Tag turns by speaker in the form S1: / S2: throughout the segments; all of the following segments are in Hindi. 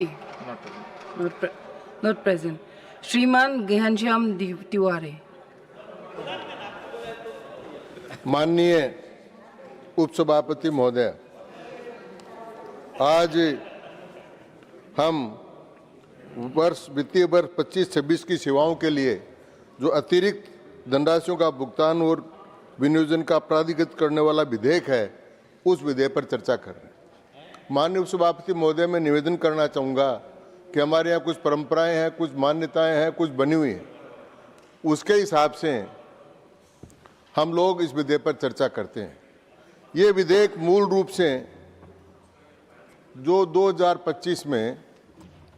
S1: Not present. श्रीमान घनश्याम तिवारी।
S2: माननीय उपसभापति महोदय, आज हम वित्तीय वर्ष 25-26 की सेवाओं के लिए जो अतिरिक्त धनराशियों का भुगतान और विनियोजन का प्राधिकृत करने वाला विधेयक है, उस विधेयक पर चर्चा कर रहे हैं। माननीय उपसभापति महोदय, मैं निवेदन करना चाहूँगा कि हमारे यहाँ कुछ परंपराएं हैं, कुछ मान्यताएं हैं, कुछ बनी हुई हैं। उसके हिसाब से हम लोग इस विधेयक पर चर्चा करते हैं। ये विधेयक मूल रूप से जो 2025 में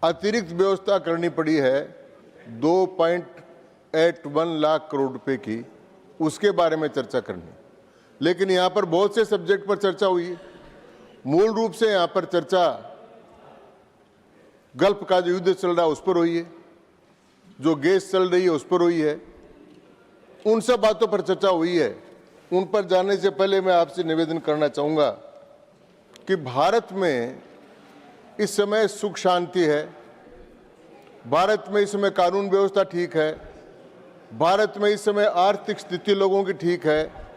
S2: अतिरिक्त व्यवस्था करनी पड़ी है 2.81 लाख करोड़ रुपए की, उसके बारे में चर्चा करनी। लेकिन यहाँ पर बहुत से सब्जेक्ट पर चर्चा हुई है। मूल रूप से यहाँ पर चर्चा गल्फ का जो युद्ध चल रहा है उस पर हुई है, जो गैस चल रही है उस पर हुई है, उन सब बातों पर चर्चा हुई है। उन पर जाने से पहले मैं आपसे निवेदन करना चाहूँगा कि भारत में इस समय सुख शांति है, भारत में इस समय कानून व्यवस्था ठीक है, भारत में इस समय आर्थिक स्थिति लोगों की ठीक है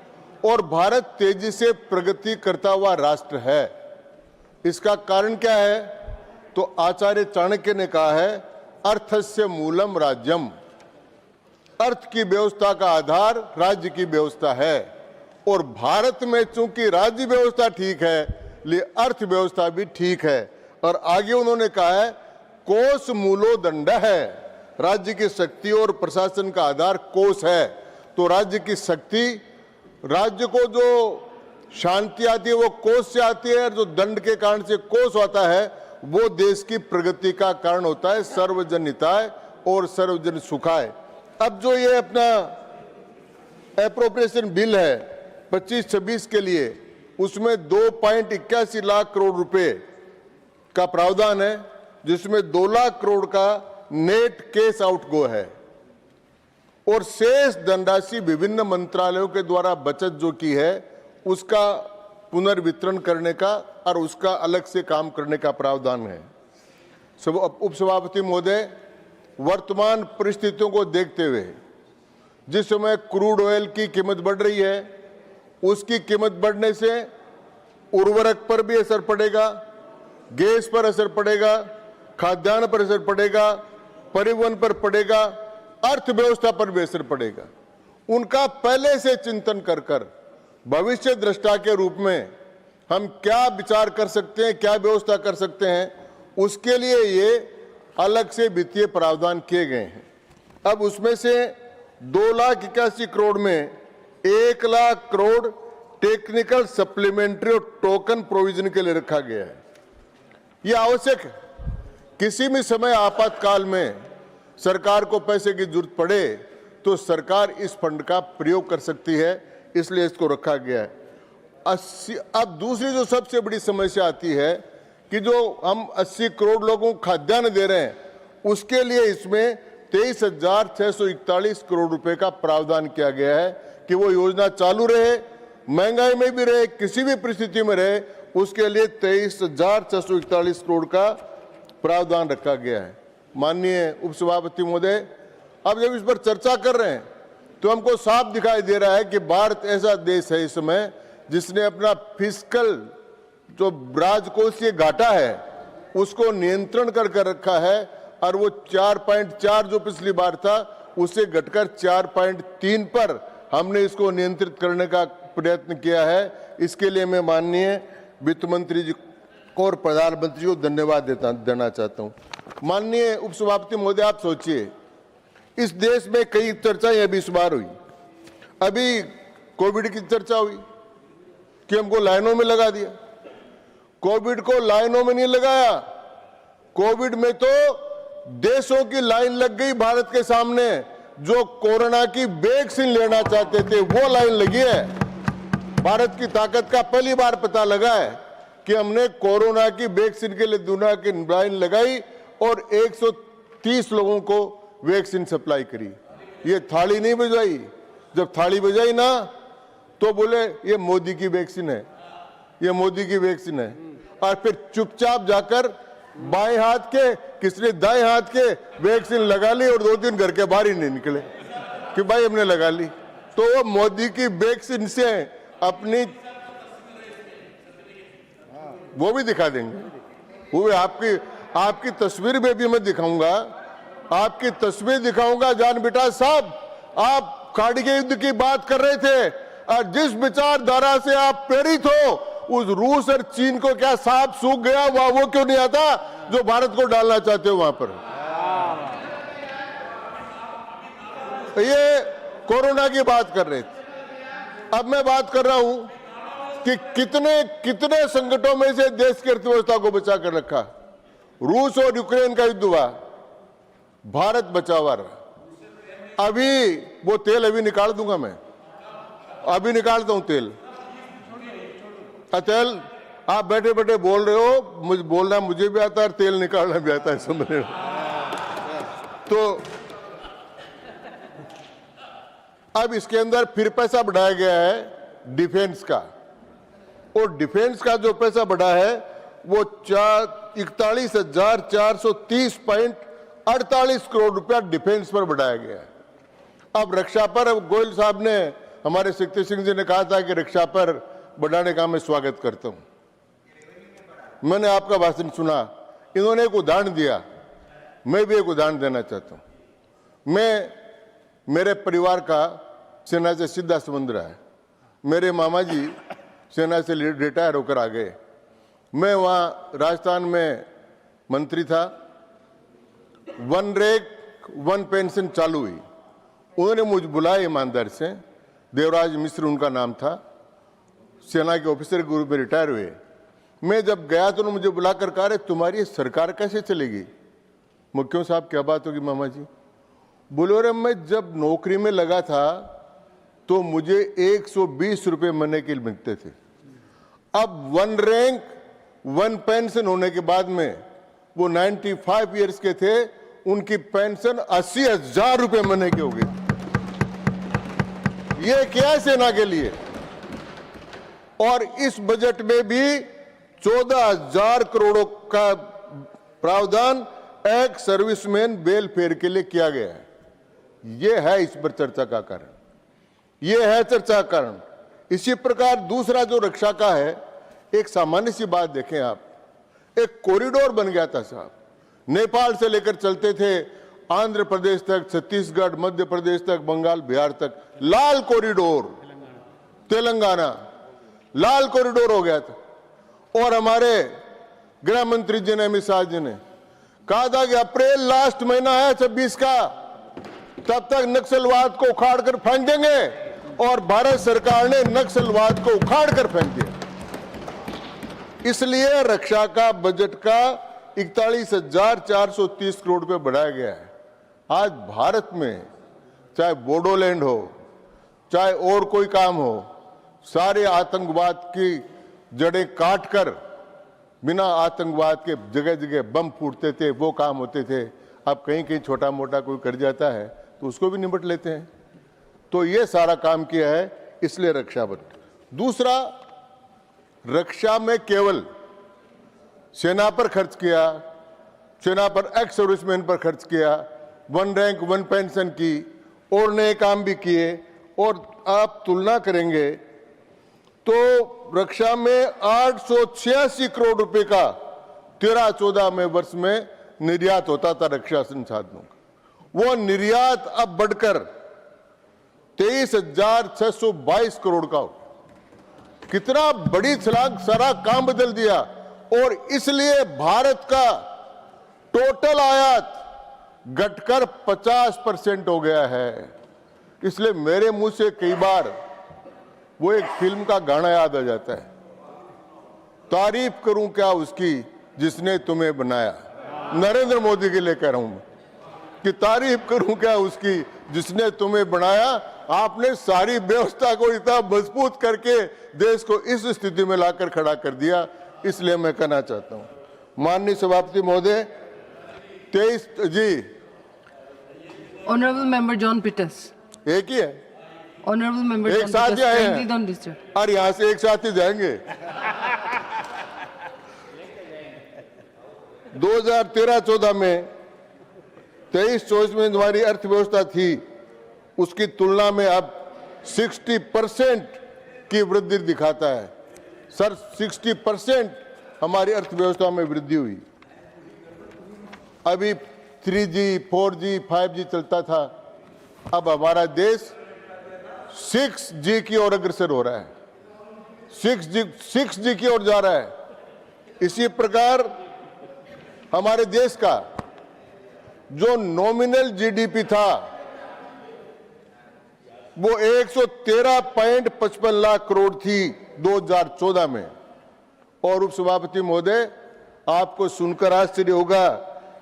S2: और भारत तेजी से प्रगति करता हुआ राष्ट्र है। इसका कारण क्या है? तो आचार्य चाणक्य ने कहा है, अर्थस्य मूलम राज्यम। अर्थ की व्यवस्था का आधार राज्य की व्यवस्था है और भारत में चूंकि राज्य व्यवस्था ठीक है, लिए अर्थव्यवस्था भी ठीक है। और आगे उन्होंने कहा है, कोश मूलो दंड है। राज्य की शक्ति और प्रशासन का आधार कोश है। तो राज्य की शक्ति, राज्य को जो शांति आती है वो कोश से आती है, और जो दंड के कारण से कोश आता है वो देश की प्रगति का कारण होता है। सर्वजन हिताय और सर्वजन सुखाय। अब जो ये अपना एप्रोप्रिएशन बिल है 25-26 के लिए, उसमें 2.81 लाख करोड़ रुपए का प्रावधान है, जिसमें 2 लाख करोड़ का नेट कैश आउटगो है और शेष धनराशि विभिन्न मंत्रालयों के द्वारा बचत जो की है उसका पुनर्वितरण करने का और उसका अलग से काम करने का प्रावधान है। उपसभापति महोदय, वर्तमान परिस्थितियों को देखते हुए जिस समय क्रूड ऑयल की कीमत बढ़ रही है, उसकी कीमत बढ़ने से उर्वरक पर भी असर पड़ेगा, गैस पर असर पड़ेगा, खाद्यान्न पर असर पड़ेगा, परिवहन पर पड़ेगा, अर्थव्यवस्था पर भी असर पड़ेगा। उनका पहले से चिंतन कर कर भविष्य दृष्टा के रूप में हम क्या विचार कर सकते हैं, क्या व्यवस्था कर सकते हैं, उसके लिए ये अलग से वित्तीय प्रावधान किए गए हैं। अब उसमें से 2,81 करोड़ में 1 लाख करोड़ टेक्निकल सप्लीमेंट्री और टोकन प्रोविजन के लिए रखा गया है। यह आवश्यक है। किसी भी समय आपातकाल में सरकार को पैसे की जरूरत पड़े तो सरकार इस फंड का प्रयोग कर सकती है, इसलिए इसको रखा गया है। अब दूसरी जो सबसे बड़ी समस्या आती है कि जो हम 80 करोड़ लोगों को खाद्यान्न दे रहे हैं, उसके लिए इसमें 23,641 करोड़ रुपए का प्रावधान किया गया है कि वो योजना चालू रहे, महंगाई में भी रहे, किसी भी परिस्थिति में रहे, उसके लिए 23,641 करोड़ का प्रावधान रखा गया है। माननीय उपसभापति महोदय, अब जब इस पर चर्चा कर रहे हैं तो हमको साफ दिखाई दे रहा है कि भारत ऐसा देश है इस समय जिसने अपना फिस्कल जो राजकोषीय घाटा है उसको नियंत्रण कर रखा है और वो 4.4 जो पिछली बार था उससे घटकर 4.3 पर हमने इसको नियंत्रित करने का प्रयत्न किया है। इसके लिए मैं माननीय वित्त मंत्री जी को और प्रधानमंत्री को धन्यवाद देना चाहता हूँ। माननीय उपसभापति महोदय, आप सोचिए, इस देश में कई चर्चाएं अभी इस बार हुई। अभी कोविड की चर्चा हुई कि हमको लाइनों में लगा दिया। कोविड को लाइनों में नहीं लगाया, कोविड में तो देशों की लाइन लग गई भारत के सामने। जो कोरोना की वैक्सीन लेना चाहते थे वो लाइन लगी है। भारत की ताकत का पहली बार पता लगा है कि हमने कोरोना की वैक्सीन के लिए दुनिया की लाइन लगाई और 130 लोगों को वैक्सीन सप्लाई करी। ये थाली नहीं बजाई। जब थाली बजाई ना तो बोले ये मोदी की वैक्सीन है, ये मोदी की वैक्सीन है, और फिर चुपचाप जाकर बाएं हाथ के, किसने दाएं हाथ के वैक्सीन लगा ली और 2 दिन घर के बाहर ही नहीं निकले कि भाई हमने लगा ली। तो वो मोदी की वैक्सीन से अपनी वो भी दिखा देंगे, वो आपकी तस्वीर में भी मैं दिखाऊंगा, आपकी तस्वीर दिखाऊंगा। जान बेटा साहब, आप कारगिल युद्ध की बात कर रहे थे और जिस विचारधारा से आप प्रेरित हो, उस रूस और चीन को क्या सांप सूख गया वो क्यों नहीं आता जो भारत को डालना चाहते हो वहां पर। ये कोरोना की बात कर रहे थे। अब मैं बात कर रहा हूं कि कितने संकटों में से देश की अर्थव्यवस्था को बचा कर रखा। रूस और यूक्रेन का युद्ध हुआ, भारत बचा हुआ रहा। अभी वो तेल अभी निकाल दूंगा, मैं अभी निकालता हूं तेल। आप बैठे बैठे बोल रहे हो, मुझे बोलना मुझे भी आता है और तेल निकालना भी आता है, समझ रहे हो। तो अब इसके अंदर फिर पैसा बढ़ाया गया है डिफेंस का, और डिफेंस का जो पैसा बढ़ा है वो 41,430.48 करोड़ रुपया डिफेंस पर बढ़ाया गया है। अब रक्षा पर, अब गोयल साहब ने, हमारे शक्ति सिंह जी ने कहा था कि रक्षा पर बढ़ाने का मैं स्वागत करता हूं। मैंने आपका भाषण सुना, इन्होंने एक उदाहरण दिया, मैं भी एक उदाहरण देना चाहता हूं। मेरे परिवार का सेना से सीधा संबंध रहा है। मेरे मामा जी सेना से रिटायर होकर आ गए। मैं वहां राजस्थान में मंत्री था। 1 रैंक 1 पेंशन चालू हुई। उन्होंने मुझे बुलाया ईमानदार से, देवराज मिश्र उनका नाम था, सेना के ऑफिसर के रूप में रिटायर हुए। मैं जब गया तो उन्होंने मुझे बुलाकर कहा, अरे तुम्हारी सरकार कैसे चलेगी? मुख्यमंत्री साहब क्या बात होगी मामा जी? बोले, अरे मैं जब नौकरी में लगा था तो मुझे 120 रुपये महीने के मिलते थे। अब 1 रैंक 1 पेंशन होने के बाद में वो 95 ईयर्स के थे, उनकी पेंशन 80,000 रुपये महीने की हो गई। ये क्या है सेना के लिए? और इस बजट में भी 14,000 करोड़ का प्रावधान एक्स सर्विसमैन वेलफेयर के लिए किया गया है। ये है इस पर चर्चा का कारण, ये है चर्चा का कारण। इसी प्रकार दूसरा जो रक्षा का है, एक सामान्य सी बात देखें आप, एक कॉरिडोर बन गया था साहब, नेपाल से लेकर चलते थे आंध्र प्रदेश तक, छत्तीसगढ़, मध्य प्रदेश तक, बंगाल, बिहार तक, लाल कॉरिडोर, तेलंगाना, लाल कॉरिडोर हो गया था। और हमारे गृह मंत्री जी ने, अमित शाह जी ने कहा था कि अप्रैल लास्ट महीना है 26 का, तब तक नक्सलवाद को उखाड़ कर फेंक देंगे। और भारत सरकार ने नक्सलवाद को उखाड़ कर फेंक दिया। इसलिए रक्षा का बजट का 41,430 करोड़ रुपए बढ़ाया गया है। आज भारत में चाहे बोडोलैंड हो, चाहे और कोई काम हो, सारे आतंकवाद की जड़ें काटकर, बिना आतंकवाद के जगह जगह बम फूटते थे, वो काम होते थे। अब कहीं कहीं छोटा मोटा कोई कर जाता है तो उसको भी निपट लेते हैं। तो ये सारा काम किया है, इसलिए रक्षा बजट। दूसरा, रक्षा में केवल सेना पर खर्च किया, सेना पर एक्स सर्विसमैन पर खर्च किया, 1 रैंक 1 पेंशन की, और नए काम भी किए। और आप तुलना करेंगे तो रक्षा में 886 करोड़ रुपए का 13-14 में वर्ष में निर्यात होता था रक्षा संसाधनों का। वो निर्यात अब बढ़कर 23,622 करोड़ का हो। कितना बड़ी छलांग, सारा काम बदल दिया। और इसलिए भारत का टोटल आयात घटकर 50% हो गया है। इसलिए मेरे मुंह से कई बार वो एक फिल्म का गाना याद आ जाता है, तारीफ करूं क्या उसकी जिसने तुम्हें बनाया। नरेंद्र मोदी के लिए कह रहा हूं मैं कि तारीफ करूं क्या उसकी जिसने तुम्हें बनाया। आपने सारी व्यवस्था को इतना मजबूत करके देश को इस स्थिति में लाकर खड़ा कर दिया। इसलिए मैं कहना चाहता हूं माननीय सभापति महोदय, 23 जी,
S1: Honorable Member John Peters.
S2: एक ही है,
S1: Honorable Member
S2: एक
S1: John
S2: साथ
S1: Peters,
S2: ही आए
S1: kindly
S2: हैं
S1: don't disturb.
S2: और यहां से एक साथ ही जाएंगे। 2013-14 में 23-24 में हमारी अर्थव्यवस्था थी, उसकी तुलना में अब 60% की वृद्धि दिखाता है। सर 60% हमारी अर्थव्यवस्था में वृद्धि हुई। अभी 3G, 4G, 5G चलता था, अब हमारा देश 6G की ओर अग्रसर हो रहा है, 6G की ओर जा रहा है। इसी प्रकार हमारे देश का जो नॉमिनल जीडीपी था वो 113.55 लाख करोड़ थी 2014 में। और उपसभापति महोदय, आपको सुनकर आश्चर्य होगा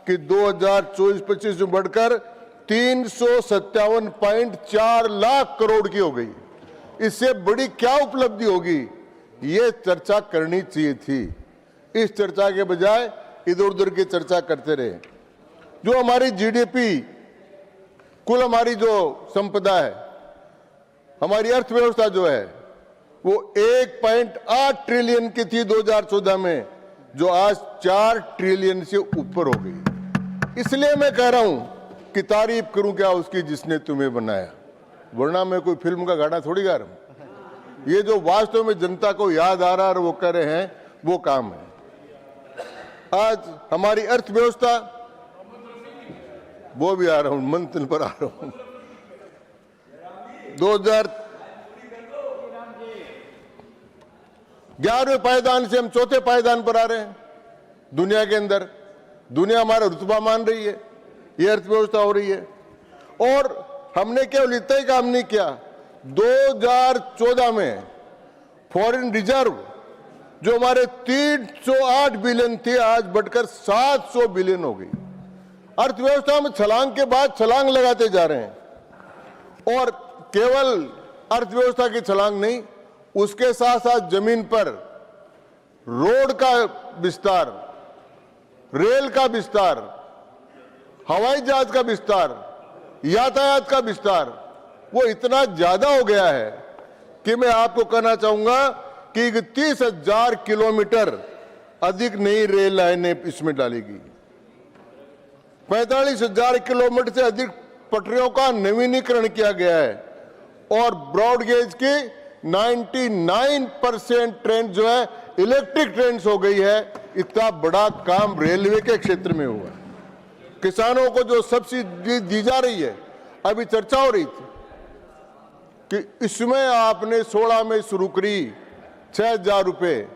S2: कि 2024-25 में बढ़कर 357.4 लाख करोड़ की हो गई। इससे बड़ी क्या उपलब्धि होगी, ये चर्चा करनी चाहिए थी। इस चर्चा के बजाय इधर उधर की चर्चा करते रहे। जो हमारी जीडीपी, कुल हमारी जो संपदा है, हमारी अर्थव्यवस्था जो है वो 1.8 ट्रिलियन की थी 2014 में, जो आज 4 ट्रिलियन से ऊपर हो गई। इसलिए मैं कह रहा हूं कि तारीफ करूं क्या उसकी जिसने तुम्हें बनाया, वरना मैं कोई फिल्म का गाना थोड़ी गा रहा हूं। ये जो वास्तव में जनता को याद आ रहा है और वो कर रहे हैं, वो काम है। आज हमारी अर्थव्यवस्था, वो भी आ रहा हूं, मंथन पर आ रहा हूं। 2011वें पायदान से हम चौथे पायदान पर आ रहे हैं दुनिया के अंदर। दुनिया हमारा रुतबा मान रही है, ये अर्थव्यवस्था हो रही है। और हमने केवल इतना ही काम नहीं किया, 2014 में फॉरेन रिजर्व जो हमारे 308 बिलियन थे, आज बढ़कर 700 बिलियन हो गई। अर्थव्यवस्था में छलांग के बाद छलांग लगाते जा रहे हैं। और केवल अर्थव्यवस्था की छलांग नहीं, उसके साथ साथ जमीन पर रोड का विस्तार, रेल का विस्तार, हवाई जहाज का विस्तार, यातायात का विस्तार, वो इतना ज्यादा हो गया है कि मैं आपको कहना चाहूंगा कि 30,000 किलोमीटर अधिक नई रेल लाइनें इसमें डालेगी। 45,000 किलोमीटर से अधिक पटरियों का नवीनीकरण किया गया है। और ब्रॉडगेज की 99% ट्रेन जो है इलेक्ट्रिक ट्रेन हो गई है। इतना बड़ा काम रेलवे के क्षेत्र में हुआ। किसानों को जो सब्सिडी दी जा रही है, अभी चर्चा हो रही थी कि इसमें आपने 16 में शुरू करी 6,000 रुपए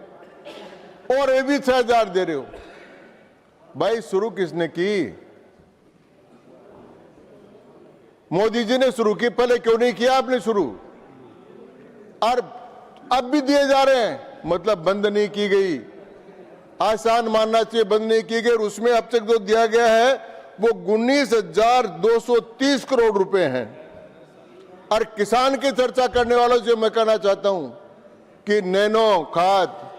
S2: और ये भी 6,000 दे रहे हो। भाई शुरू किसने की? मोदी जी ने शुरू की, पहले क्यों नहीं किया आपने शुरू? और अब भी दिए जा रहे हैं, मतलब बंद नहीं की गई। आसान मानना चाहिए बंद नहीं की गई। और उसमें अब तक जो दिया गया है वो 19,230 करोड़ रुपए हैं। और किसान की चर्चा करने वालों से मैं कहना चाहता हूं कि नैनो खाद,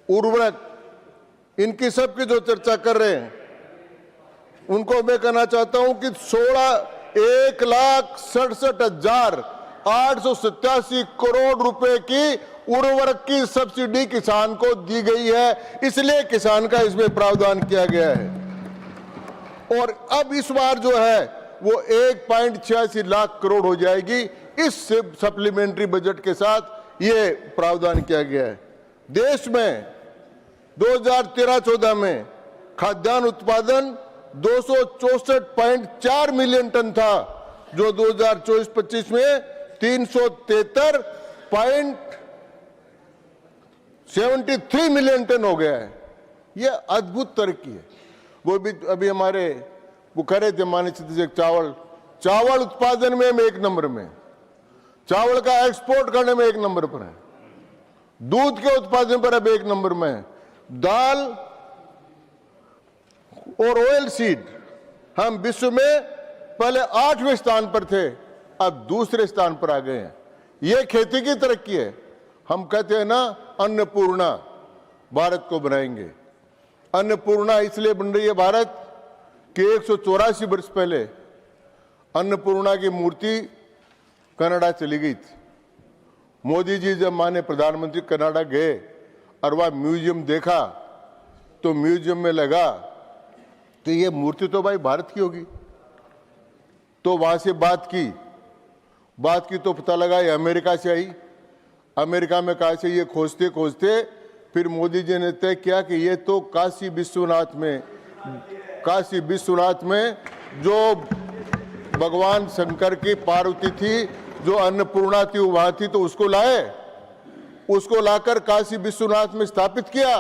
S2: उर्वरक, इनकी सबकी जो चर्चा कर रहे हैं, उनको मैं कहना चाहता हूं कि 1,67,887 करोड़ रुपए की उर्वरक की सब्सिडी किसान को दी गई है। इसलिए किसान का इसमें प्रावधान किया गया है। और अब इस बार जो है वो 1.86 लाख करोड़ हो जाएगी। इस सप्लीमेंट्री बजट के साथ ये प्रावधान किया गया है। देश में 2013-14 में खाद्यान्न उत्पादन 264.4 मिलियन टन था, जो 2024-25 में 373.73 मिलियन टन हो गया है। यह अद्भुत तरक्की है। वो भी अभी हमारे वो कह रहे थे माननीय सदस्य, चावल उत्पादन में हम 1 नंबर में, चावल का एक्सपोर्ट करने में 1 नंबर पर है, दूध के उत्पादन पर अब 1 नंबर में है, दाल और ऑयल सीड हम विश्व में पहले 8वें स्थान पर थे, अब दूसरे स्थान पर आ गए हैं। ये खेती की तरक्की है। हम कहते हैं ना, अन्नपूर्णा भारत को बनाएंगे। अन्नपूर्णा इसलिए बन रही है भारत कि 184 वर्ष पहले अन्नपूर्णा की मूर्ति कनाडा चली गई थी। मोदी जी जब माने प्रधानमंत्री कनाडा गए और वह म्यूजियम देखा तो म्यूजियम में लगा तो ये मूर्ति तो भाई भारत की होगी। तो वहां से बात की तो पता लगा ये अमेरिका से आई। अमेरिका में कहा से ये खोजते खोजते फिर मोदी जी ने तय किया कि ये तो काशी विश्वनाथ में जो भगवान शंकर की पार्वती थी, जो अन्नपूर्णा थी, वहां थी, तो उसको लाए। उसको लाकर काशी विश्वनाथ में स्थापित किया।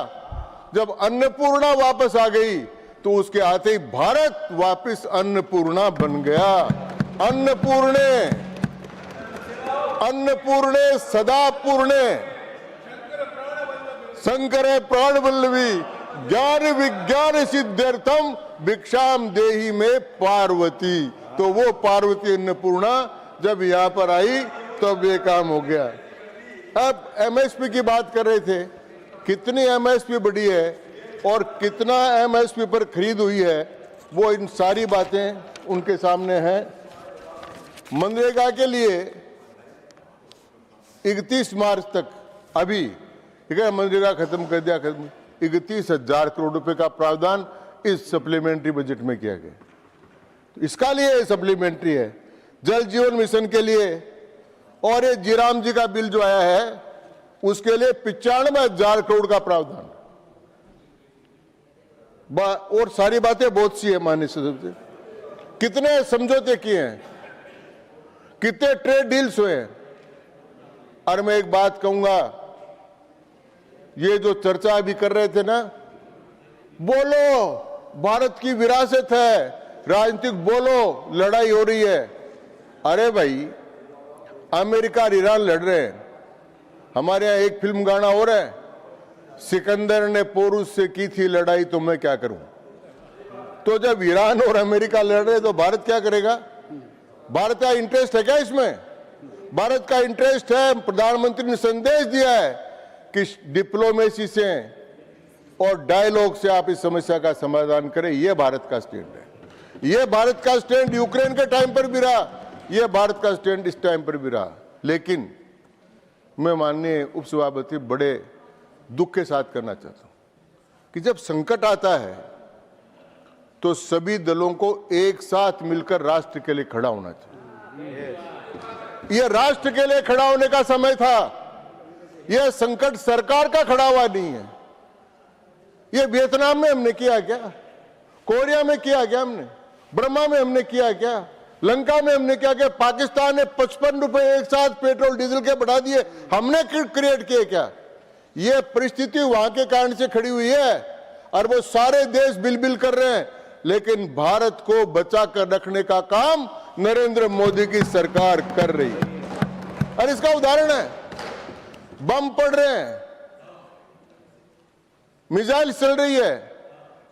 S2: जब अन्नपूर्णा वापस आ गई तो उसके आते ही भारत वापस अन्नपूर्णा बन गया। अन्नपूर्णे सदा पूर्णे शंकरे प्राण वल्लभी ज्ञान विज्ञान सिद्ध्यर्थम भिक्षाम देहि में पार्वती। तो वो पार्वती अन्नपूर्णा जब यहाँ पर आई तो अब ये काम हो गया। अब एमएसपी की बात कर रहे थे, कितनी एमएसपी बढ़ी है और कितना एमएसपी पर खरीद हुई है, वो इन सारी बातें उनके सामने हैं। मनरेगा के लिए 31 मार्च तक अभी ठीक है, मनरेगा खत्म कर दिया, 31,000 करोड़ रुपए का प्रावधान इस सप्लीमेंट्री बजट में किया गया। तो इसका लिए सप्लीमेंट्री है। जल जीवन मिशन के लिए और ये जीराम जी का बिल जो आया है उसके लिए 95,000 करोड़ का प्रावधान। और सारी बातें बहुत सी है माननीय सदस्य। कितने समझौते किए हैं, कितने ट्रेड डील्स हुए हैं। और मैं एक बात कहूंगा, ये जो चर्चा अभी कर रहे थे ना, बोलो भारत की विरासत है, राजनीतिक बोलो लड़ाई हो रही है। अरे भाई, अमेरिका और ईरान लड़ रहे हैं। हमारे यहाँ एक फिल्म गाना हो रहा है, सिकंदर ने पोरूस से की थी लड़ाई तो मैं क्या करूं। तो जब ईरान और अमेरिका लड़ रहे तो भारत क्या करेगा? भारत का इंटरेस्ट है क्या इसमें? भारत का इंटरेस्ट है। प्रधानमंत्री ने संदेश दिया है कि डिप्लोमेसी से और डायलॉग से आप इस समस्या का समाधान करें। यह भारत का स्टैंड है। यह भारत का स्टैंड यूक्रेन के टाइम पर भी रहा, यह भारत का स्टैंड इस टाइम पर भी रहा। लेकिन मैं माननीय उपसभापति बड़े दुख के साथ करना चाहता हूं कि जब संकट आता है तो सभी दलों को एक साथ मिलकर राष्ट्र के लिए खड़ा होना चाहिए। यह राष्ट्र के लिए खड़ा होने का समय था। यह संकट सरकार का खड़ा हुआ नहीं है। यह वियतनाम में हमने किया क्या? कोरिया में किया क्या हमने? ब्रह्मा में हमने किया क्या? लंका में हमने क्या किया? पाकिस्तान ने 55 रुपए एक साथ पेट्रोल डीजल के बढ़ा दिए, हमने क्रिएट किए क्या? यह परिस्थिति वहां के कारण से खड़ी हुई है और वो सारे देश बिल कर रहे हैं। लेकिन भारत को बचा कर रखने का काम नरेंद्र मोदी की सरकार कर रही है। और इसका उदाहरण है, बम पड़ रहे हैं, मिसाइल चल रही है,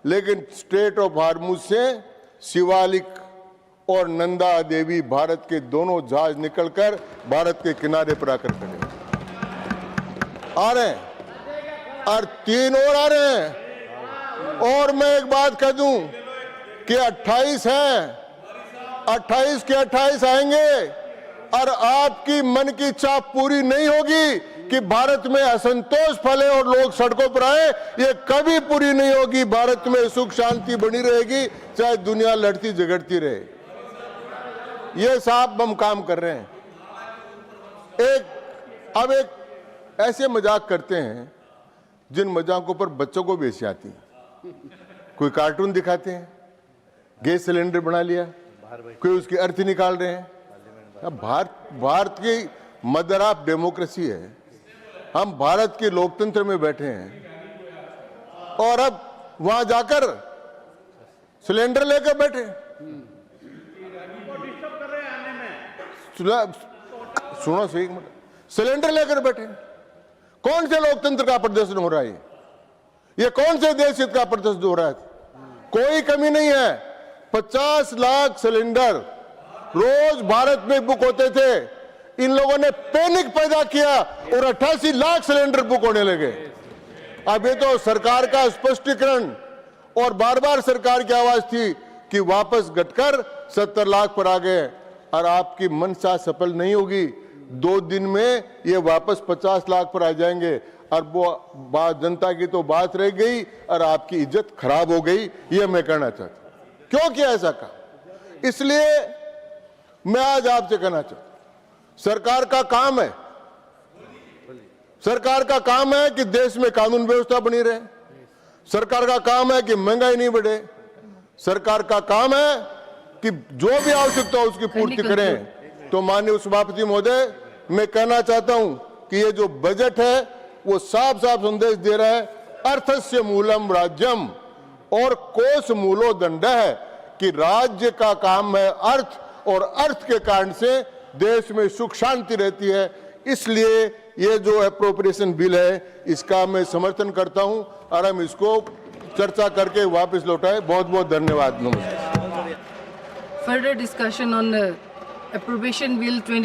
S2: लेकिन स्ट्रेट ऑफ हार्मुज से शिवालिक और नंदा देवी भारत के दोनों जहाज निकलकर भारत के किनारे पर आकर खड़े आ रहे हैं और 3 और आ रहे हैं। और मैं एक बात कह दूं कि 28 हैं, 28 के 28 आएंगे और आपकी मन की इच्छा पूरी नहीं होगी कि भारत में असंतोष फैले और लोग सड़कों पर आए, ये कभी पूरी नहीं होगी। भारत में सुख शांति बनी रहेगी, चाहे दुनिया लड़ती झगड़ती रहे। ये साहब हम काम कर रहे हैं। अब एक ऐसे मजाक करते हैं जिन मजाकों पर बच्चों को भी हंसी आती है। कोई कार्टून दिखाते हैं, गैस सिलेंडर बना लिया, कोई उसकी अर्थ निकाल रहे हैं। भारत की मदर ऑफ डेमोक्रेसी है। हम भारत के लोकतंत्र में बैठे हैं और अब वहां जाकर सिलेंडर लेकर बैठे। सुनो सही, सिलेंडर लेकर बैठे। कौन से लोकतंत्र का प्रदर्शन हो रहा है? ये कौन से देश हित का प्रदर्शन हो रहा है? कोई कमी नहीं है। 50 लाख सिलेंडर रोज भारत में बुक होते थे। इन लोगों ने पैनिक पैदा किया और 88 लाख सिलेंडर बुक होने लगे। अब ये तो सरकार का स्पष्टीकरण और बार बार सरकार की आवाज थी कि वापस घटकर 70 लाख पर आ गए और आपकी मंशा सफल नहीं होगी। 2 दिन में ये वापस 50 लाख पर आ जाएंगे। और वो बात जनता की तो बात रह गई और आपकी इज्जत खराब हो गई, ये मैं कहना चाहता हूं। क्यों किया ऐसा काम? इसलिए मैं आज आपसे कहना चाहता हूं, सरकार का काम है, सरकार का काम है कि देश में कानून व्यवस्था बनी रहे, सरकार का काम है कि महंगाई नहीं बढ़े, सरकार का काम है कि जो भी आवश्यकता हो उसकी पूर्ति करें। तो माननीय सभापति महोदय, मैं कहना चाहता हूं कि ये जो बजट है वो साफ साफ संदेश दे रहा है, अर्थस्य मूलम राज्यम और कोश मूलो दंड है, कि राज्य का काम है अर्थ, और अर्थ के कारण से देश में सुख शांति रहती है। इसलिए ये जो एप्रोप्रिएशन बिल है इसका मैं समर्थन करता हूं और हम इसको चर्चा करके वापस लौटाए। बहुत बहुत धन्यवाद। नमस्कार।
S1: Further discussion on the appropriation bill 20